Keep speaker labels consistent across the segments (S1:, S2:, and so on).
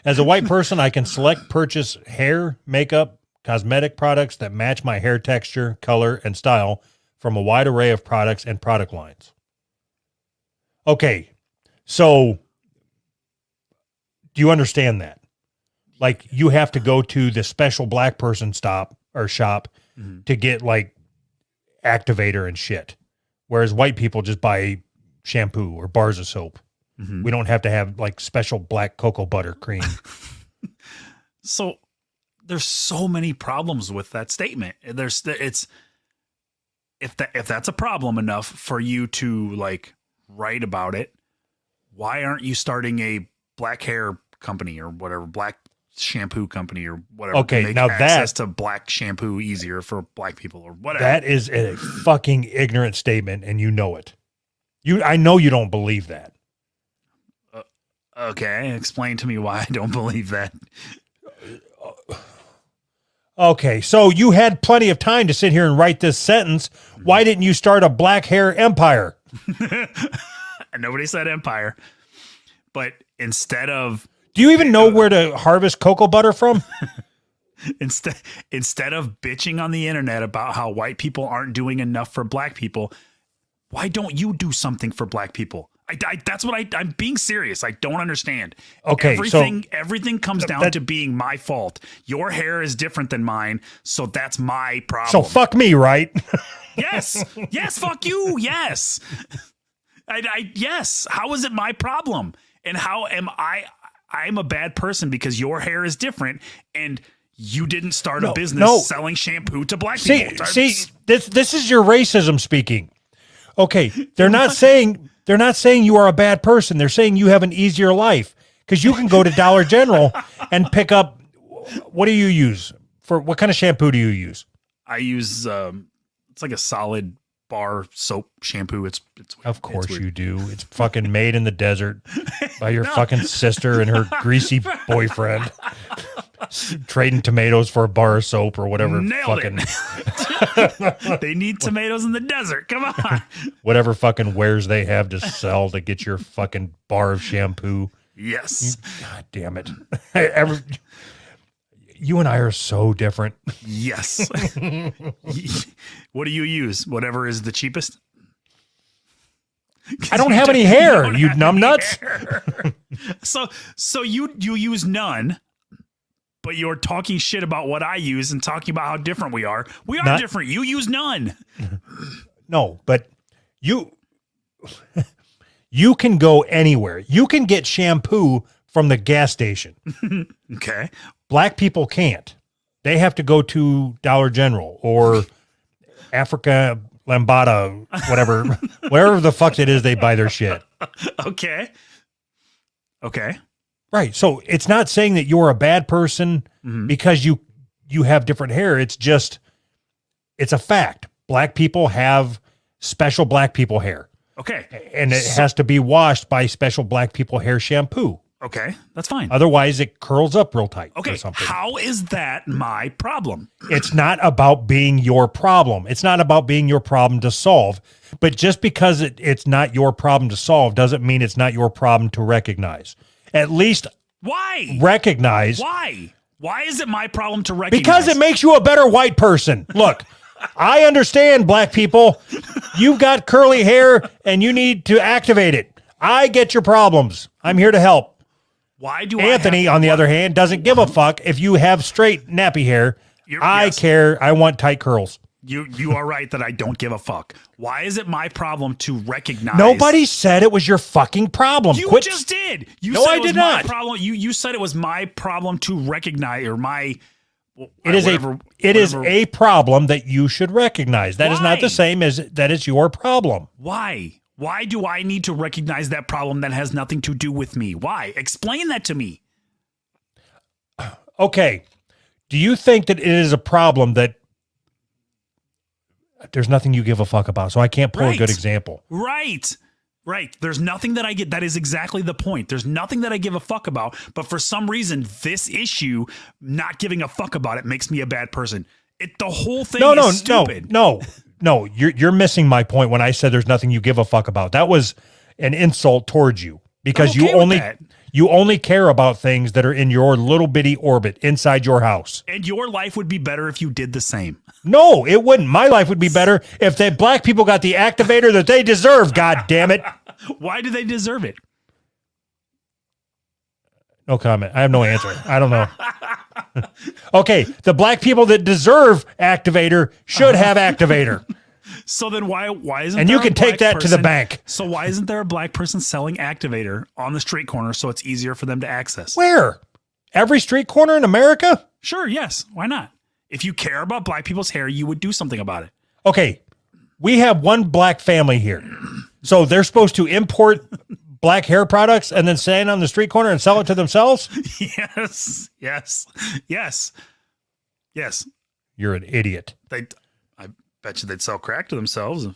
S1: As a white person, I can select purchase hair, makeup, cosmetic products that match my hair texture, color, and style from a wide array of products and product lines. Okay, so do you understand that? Like, you have to go to the special black person shop to get like activator and shit. Whereas white people just buy shampoo or bars of soap. Mm-hmm. We don't have to have like special black cocoa butter cream.
S2: So there's so many problems with that statement. If that's a problem enough for you to like write about it, why aren't you starting a black hair company or whatever, black shampoo company or whatever?
S1: Okay,
S2: to make
S1: now
S2: access to black shampoo easier for black people or whatever.
S1: That is a fucking ignorant statement, and you know it. I know you don't believe that.
S2: Okay, explain to me why I don't believe that.
S1: Okay, so you had plenty of time to sit here and write this sentence. Why didn't you start a black hair empire?
S2: Nobody said empire. But instead of...
S1: Do you even know where to harvest cocoa butter from?
S2: Instead of bitching on the internet about how white people aren't doing enough for black people, why don't you do something for black people? That's what I'm being serious. I don't understand.
S1: Okay,
S2: everything comes down to being my fault. Your hair is different than mine, so that's my problem.
S1: So fuck me, right?
S2: Yes, fuck you. Yes, yes. How is it my problem? And how am I'm a bad person because your hair is different and you didn't start a business selling shampoo to black people.
S1: See, this is your racism speaking. Okay, they're not saying you are a bad person. They're saying you have an easier life because you can go to Dollar General and pick up. What do you use for? What kind of shampoo do you use?
S2: I use it's like a solid bar soap shampoo. It's
S1: of course you do. It's fucking made in the desert by your fucking sister and her greasy boyfriend trading tomatoes for a bar of soap or whatever.
S2: They need tomatoes in the desert. Come on.
S1: Whatever fucking wares they have to sell to get your fucking bar of shampoo.
S2: Yes.
S1: God damn it. You and I are so different.
S2: Yes. What do you use? Whatever is the cheapest?
S1: I don't have any hair, you numbnuts.
S2: So you use none, but you're talking shit about what I use and talking about how different we are. We are different. You use none.
S1: No, but you can go anywhere. You can get shampoo from the gas station.
S2: Okay.
S1: Black people can't. They have to go to Dollar General or Africa Lambada, wherever the fuck it is they buy their shit.
S2: Okay.
S1: Right. So it's not saying that you're a bad person because you have different hair. It's just, it's a fact. Black people have special black people hair.
S2: Okay.
S1: And it has to be washed by special black people hair shampoo.
S2: Okay, that's fine.
S1: Otherwise, it curls up real tight.
S2: Okay,
S1: or something.
S2: How is that my problem?
S1: It's not about being your problem. It's not about being your problem to solve. But just because it's not your problem to solve doesn't mean it's not your problem to recognize. At least recognize.
S2: Why? Why is it my problem to recognize?
S1: Because it makes you a better white person. Look, I understand, black people. You've got curly hair and you need to activate it. I get your problems. I'm here to help.
S2: Why do
S1: Anthony, on the other hand, doesn't give a fuck if you have straight nappy hair. I care. I want tight curls.
S2: You are right that I don't give a fuck. Why is it my problem to recognize?
S1: Nobody said it was your fucking problem.
S2: You just did.
S1: No, I did not.
S2: Problem. You said it was my problem to recognize, or my.
S1: It is a problem that you should recognize. That is not the same as that is your problem.
S2: Why? Why do I need to recognize that problem that has nothing to do with me? Why? Explain that to me.
S1: Okay. Do you think that it is a problem that there's nothing you give a fuck about? So I can't pull a good example.
S2: Right. There's nothing that I get. That is exactly the point. There's nothing that I give a fuck about. But for some reason, this issue, not giving a fuck about it, makes me a bad person. The whole thing is stupid.
S1: No, you're missing my point when I said there's nothing you give a fuck about. That was an insult towards you. because
S2: I'm okay with that.
S1: you only care about things that are in your little bitty orbit inside your house.
S2: And your life would be better if you did the same.
S1: No, it wouldn't. My life would be better if the black people got the activator that they deserve. God damn it.
S2: Why do they deserve it?
S1: No comment. I have no answer. I don't know. Okay, the black people that deserve activator should have activator.
S2: So then why isn't
S1: And
S2: there
S1: you can
S2: a
S1: take
S2: black
S1: that to the
S2: person-
S1: bank.
S2: So why isn't there a black person selling activator on the street corner so it's easier for them to access?
S1: Where? Every street corner in America?
S2: Sure, yes. Why not? If you care about black people's hair, you would do something about it.
S1: Okay, we have one black family here. So they're supposed to import black hair products and then stand on the street corner and sell it to themselves?
S2: Yes.
S1: You're an idiot.
S2: I bet you they'd sell crack to themselves.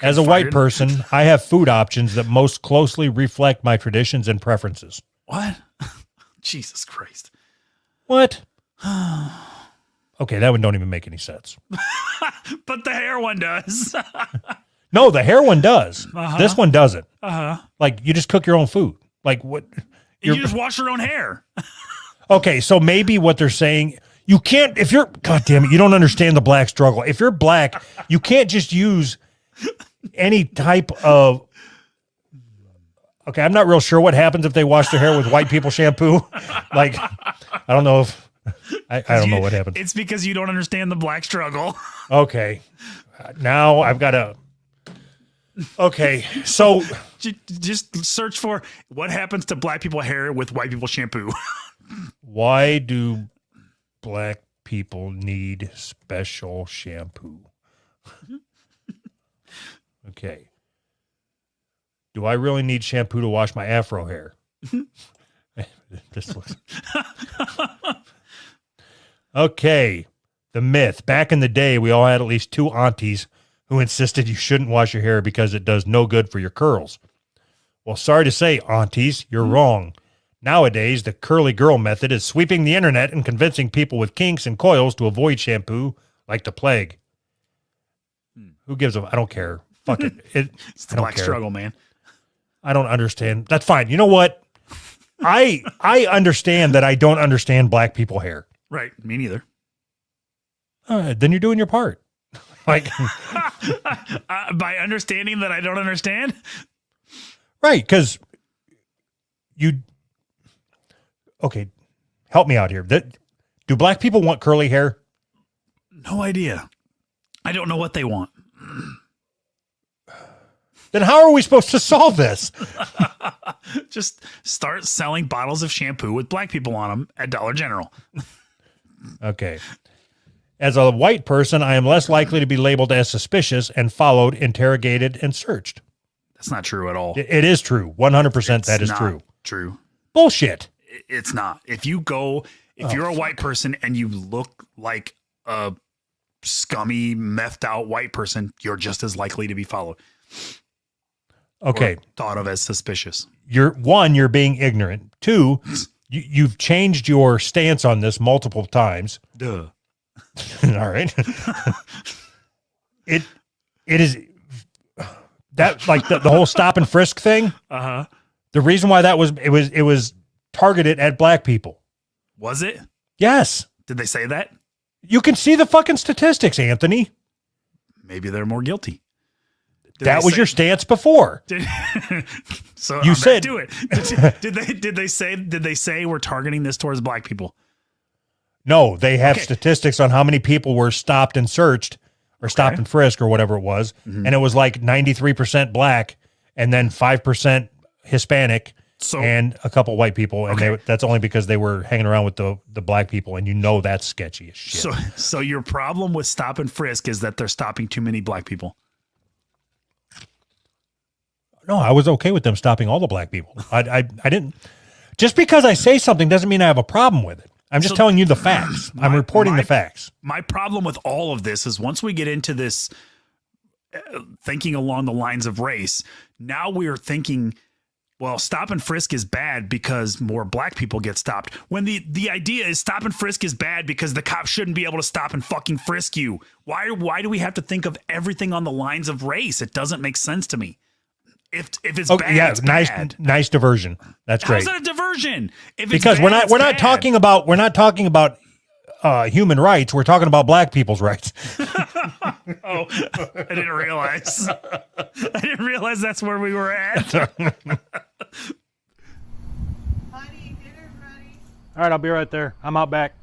S1: As a white person, I have food options that most closely reflect my traditions and preferences.
S2: What? Jesus Christ.
S1: What? Okay, that one don't even make any sense.
S2: But the hair one does.
S1: No, the hair one does. This one doesn't.
S2: Uh-huh.
S1: Like, you just cook your own food. Like, what?
S2: You just wash your own hair.
S1: Okay, so maybe what they're saying, you can't, if you're, God damn it, you don't understand the black struggle. If you're black, you can't just use any type of, okay, I'm not real sure what happens if they wash their hair with white people shampoo. Like, I don't know if, I don't know what happens.
S2: It's because you don't understand the black struggle.
S1: Okay, now I've got to, okay, so.
S2: Just search for what happens to black people hair with white people shampoo.
S1: Why do black people need special shampoo? Okay. Do I really need shampoo to wash my afro hair? This looks. Okay. The myth. Back in the day, we all had at least two aunties who insisted you shouldn't wash your hair because it does no good for your curls. Well, sorry to say, aunties, you're wrong. Nowadays, the curly girl method is sweeping the internet and convincing people with kinks and coils to avoid shampoo like the plague. Who gives a... I don't care. Fuck it.
S2: It's the black struggle, man.
S1: I don't understand. That's fine. You know what? I understand that I don't understand black people hair.
S2: Right. Me neither.
S1: Then you're doing your part. Like,
S2: by understanding that I don't understand?
S1: right, because you... Okay, help me out here. Do black people want curly hair?
S2: No idea. I don't know what they want.
S1: Then how are we supposed to solve this?
S2: Just start selling bottles of shampoo with black people on them at Dollar General.
S1: Okay. As a white person, I am less likely to be labeled as suspicious and followed, interrogated, and searched.
S2: That's not true at all.
S1: It is true. 100% that is true.
S2: True.
S1: Bullshit.
S2: It's not. If you're a white person and you look like a scummy, methed out white person, you're just as likely to be followed.
S1: Okay.
S2: Or thought of as suspicious.
S1: You're being ignorant. Two, you've changed your stance on this multiple times.
S2: Duh.
S1: All right. It is that like the whole stop and frisk thing.
S2: Uh-huh.
S1: The reason why that was it was targeted at black people.
S2: Was it?
S1: Yes.
S2: Did they say that?
S1: You can see the fucking statistics, Anthony.
S2: Maybe they're more guilty.
S1: That was your stance before.
S2: So
S1: you said
S2: do it. Did they say we're targeting this towards black people?
S1: No, they have statistics on how many people were stopped and searched or stopped and frisked or whatever it was. Mm-hmm. And it was like 93% black and then 5% Hispanic and a couple white people. And that's only because they were hanging around with the black people. And you know that's sketchy as shit.
S2: So your problem with stop and frisk is that they're stopping too many black people.
S1: No, I was okay with them stopping all the black people. I didn't. Just because I say something doesn't mean I have a problem with it. I'm just telling you the facts. I'm reporting the facts.
S2: My problem with all of this is once we get into this thinking along the lines of race, now we're thinking, well, stop and frisk is bad because more black people get stopped. When the idea is stop and frisk is bad because the cops shouldn't be able to stop and fucking frisk you. Why do we have to think of everything on the lines of race? It doesn't make sense to me. If it's
S1: Okay,
S2: bad,
S1: yeah,
S2: it's
S1: nice,
S2: bad.
S1: nice diversion. That's
S2: How's
S1: great.
S2: that a diversion? If it's
S1: Because
S2: bad,
S1: we're not
S2: it's
S1: we're not
S2: bad.
S1: talking about human rights. We're talking about black people's rights.
S2: Oh, I didn't realize. I didn't realize that's where we were at.
S3: Honey, dinner's ready.
S1: All right, I'll be right there. I'm out back.